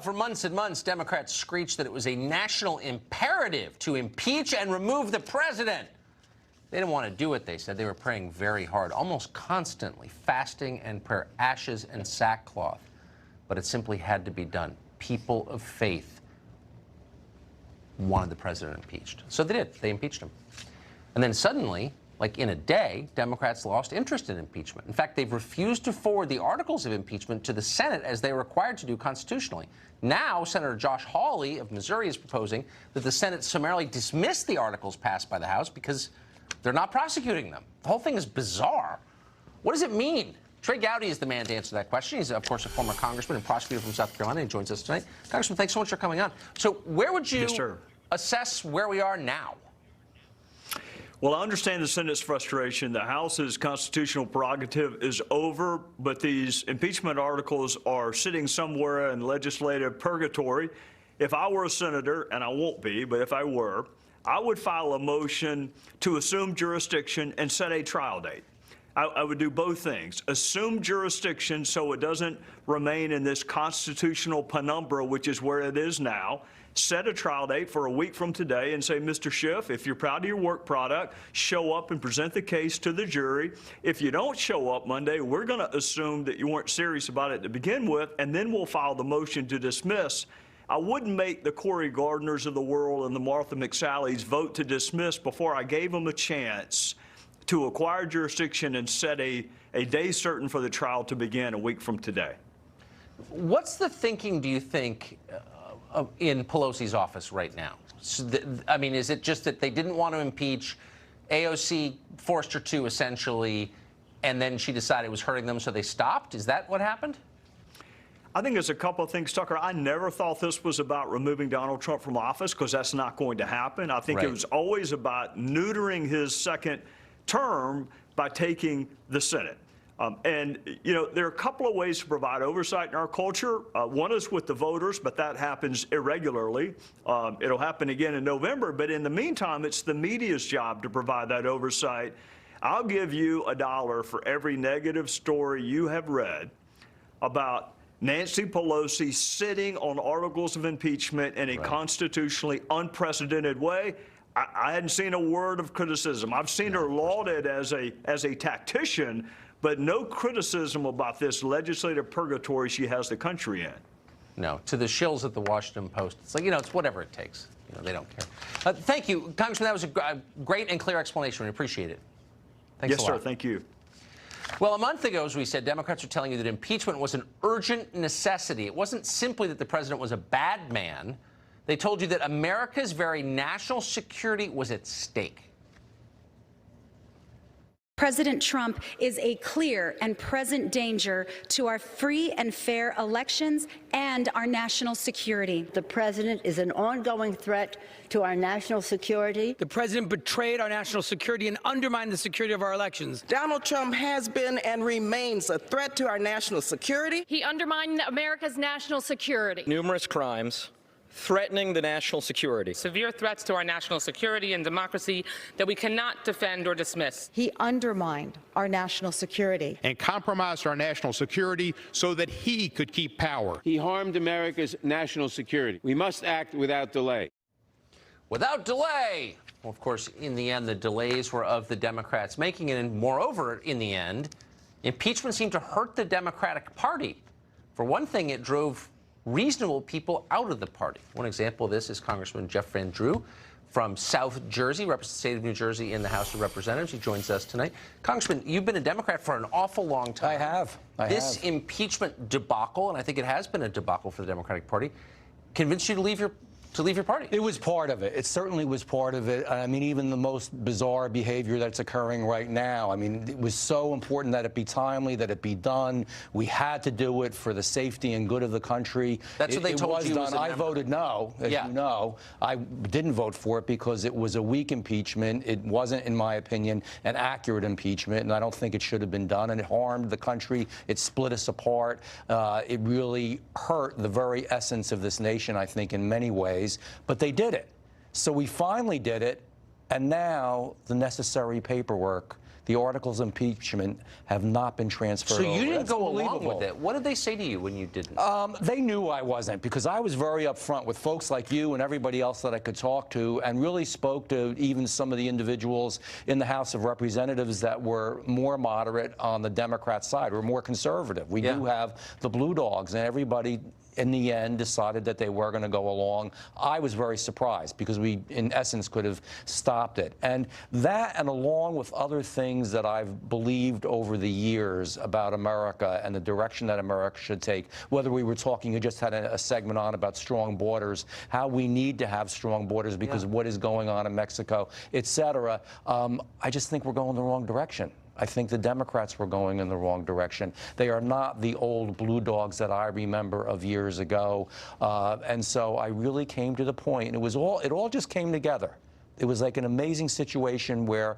For months and months, Democrats screeched that it was a national imperative to impeach and remove the president. They didn't want to do it, they said. They were praying very hard, almost constantly, fasting and prayer, ashes and sackcloth. But it simply had to be done. People of faith wanted the president impeached. So they did. They impeached him. And then suddenly, like in a day, Democrats lost interest in impeachment. In fact, they've refused to forward the articles of impeachment to the Senate as they are required to do constitutionally. Now, Senator Josh Hawley of Missouri is proposing that the Senate summarily dismiss the articles passed by the House because they're not prosecuting them. The whole thing is bizarre. What does it mean? Trey Gowdy is the man to answer that question. He's, of course, a former congressman and prosecutor from South Carolina. He joins us tonight. Congressman, thanks so much for coming on. So where would you assess where we are now? Well, I understand the Senate's frustration. The House's constitutional prerogative is over, but these impeachment articles are sitting somewhere in legislative purgatory. If I were a senator, and I won't be, but if I were, I would file a motion to assume jurisdiction and set a trial date. I would do both things. Assume jurisdiction so it doesn't remain in this constitutional penumbra, which is where it is now. Set a trial date for a week from today and say, Mr. Schiff, if you're proud of your work product, show up and present the case to the jury. If you don't show up Monday, we're going to assume that you weren't serious about it to begin with, and then we'll file the motion to dismiss. I wouldn't make the Cory Gardners of the world and the Martha McSallys vote to dismiss before I gave them a chance to acquire jurisdiction and set a day certain for the trial to begin a week from today. What's the thinking, do you think, in Pelosi's office right now? So I mean, is it just that they didn't want to impeach, AOC forced her to, essentially, and then she decided it was hurting them, so they stopped? Is that what happened? I think there's a couple of things, Tucker. I never thought this was about removing Donald Trump from office, because that's not going to happen. I think it was always about neutering his second term by taking the Senate. And, you know, there are a couple of ways to provide oversight in our culture. One is with the voters, but that happens irregularly. It'll happen again in November. But in the meantime, it's the media's job to provide that oversight. I'll give you $1 for every negative story you have read about Nancy Pelosi sitting on articles of impeachment in a constitutionally unprecedented way. I hadn't seen a word of criticism. I've seen her lauded as a tactician, but no criticism about this legislative purgatory she has the country in. No. To the shills at the Washington Post, it's like, you know, it's whatever it takes. You know, they don't care. Thank you, Congressman. That was a great and clear explanation. We appreciate it. Thanks a lot. Yes, sir. Thank you. Well, a month ago, as we said, Democrats are telling you that impeachment was an urgent necessity. It wasn't simply that the president was a bad man. They told you that America's very national security was at stake. President Trump is a clear and present danger to our free and fair elections and our national security. The president is an ongoing threat to our national security. The president betrayed our national security and undermined the security of our elections. Donald Trump has been and remains a threat to our national security. He undermined America's national security. Numerous crimes threatening the national security. Severe threats to our national security and democracy that we cannot defend or dismiss. He undermined our national security. And compromised our national security so that he could keep power. He harmed America's national security. We must act without delay. Without delay! Well, of course, in the end, the delays were of the Democrats making it. And moreover, in the end, impeachment seemed to hurt the Democratic Party. For one thing, it drove reasonable people out of the party. One example of this is Congressman Jeff Van Drew from South Jersey, represents the state of New Jersey in the House of Representatives. He joins us tonight. Congressman, you've been a Democrat for an awful long time. I have. This impeachment debacle, and I think it has been a debacle for the Democratic Party, convinced you to leave your party. It was part of it. It certainly was part of it. I mean, even the most bizarre behavior that's occurring right now. I mean, it was so important that it be timely, that it be done. We had to do it for the safety and good of the country. That's what they told you. I voted no, as you know. I didn't vote for it because it was a weak impeachment. It wasn't, in my opinion, an accurate impeachment, and I don't think it should have been done. And it harmed the country. It split us apart. It really hurt the very essence of this nation, I think, in many ways. But they did it. So we finally did it, and now the necessary paperwork, the articles of impeachment have not been transferred So you over. didn't That's go along unbelievable. with it. What did they say to you when you didn't? They knew I wasn't, because I was very upfront with folks like you and everybody else that I could talk to, and really spoke to even some of the individuals in the House of Representatives that were more moderate on the Democrat side, or more conservative. We do have the Blue Dogs, and everybody in the end decided that they were going to go along. I was very surprised, because we, in essence, could have stopped it. And that, and along with other things that I've believed over the years about America and the direction that America should take, whether we were talking, you just had a segment on about strong borders, how we need to have strong borders because of what is going on in Mexico, et cetera. I just think we're going the wrong direction. I think the Democrats were going in the wrong direction. They are not the old Blue Dogs that I remember of years ago. And so I really came to the point, and it all just came together. It was like an amazing situation where,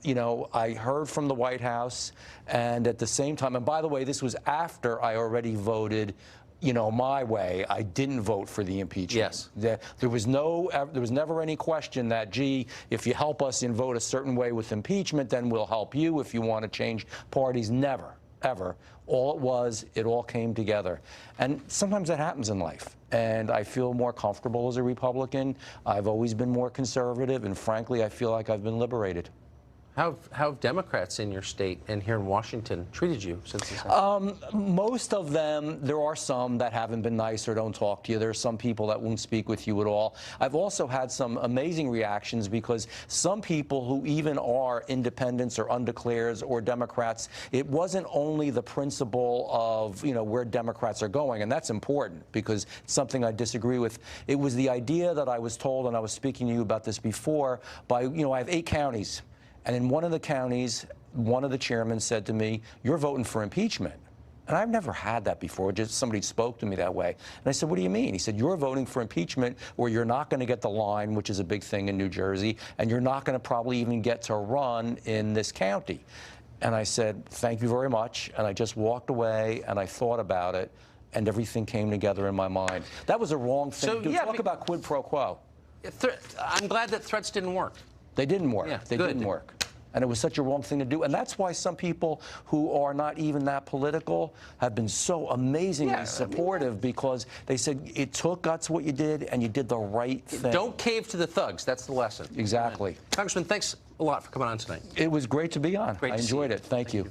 you know, I heard from the White House, and at the same time, and by the way, this was after I already voted, you know, my way. I didn't vote for the impeachment. Yes. There was never any question that, gee, if you help us and vote a certain way with impeachment, then we'll help you if you want to change parties. Never, ever. It all came together. And sometimes that happens in life. And I feel more comfortable as a Republican. I've always been more conservative, and frankly, I feel like I've been liberated. How have Democrats in your state and here in Washington treated you since this happened? Most of them, there are some that haven't been nice or don't talk to you. There are some people that won't speak with you at all. I've also had some amazing reactions, because some people who even are independents or undeclares or Democrats, it wasn't only the principle of, you know, where Democrats are going, and that's important because it's something I disagree with. It was the idea that I was told, and I was speaking to you about this before, by, you know, I have 8 counties. And in one of the counties, one of the chairmen said to me, "You're voting for impeachment." And I've never had that before. Just somebody spoke to me that way. And I said, "What do you mean?" He said, "You're voting for impeachment, or you're not going to get the line," which is a big thing in New Jersey, "and you're not going to probably even get to run in this county." And I said, "Thank you very much." And I just walked away, and I thought about it, and everything came together in my mind. That was a wrong thing to do. Talk about quid pro quo. I'm glad that threats didn't work. They didn't work. They didn't work. And it was such a wrong thing to do. And that's why some people who are not even that political have been so amazingly supportive, because they said it took guts what you did, and you did the right thing. Don't cave to the thugs. That's the lesson. Exactly. Congressman, thanks a lot for coming on tonight. It was great to be on. I enjoyed it. Thank you.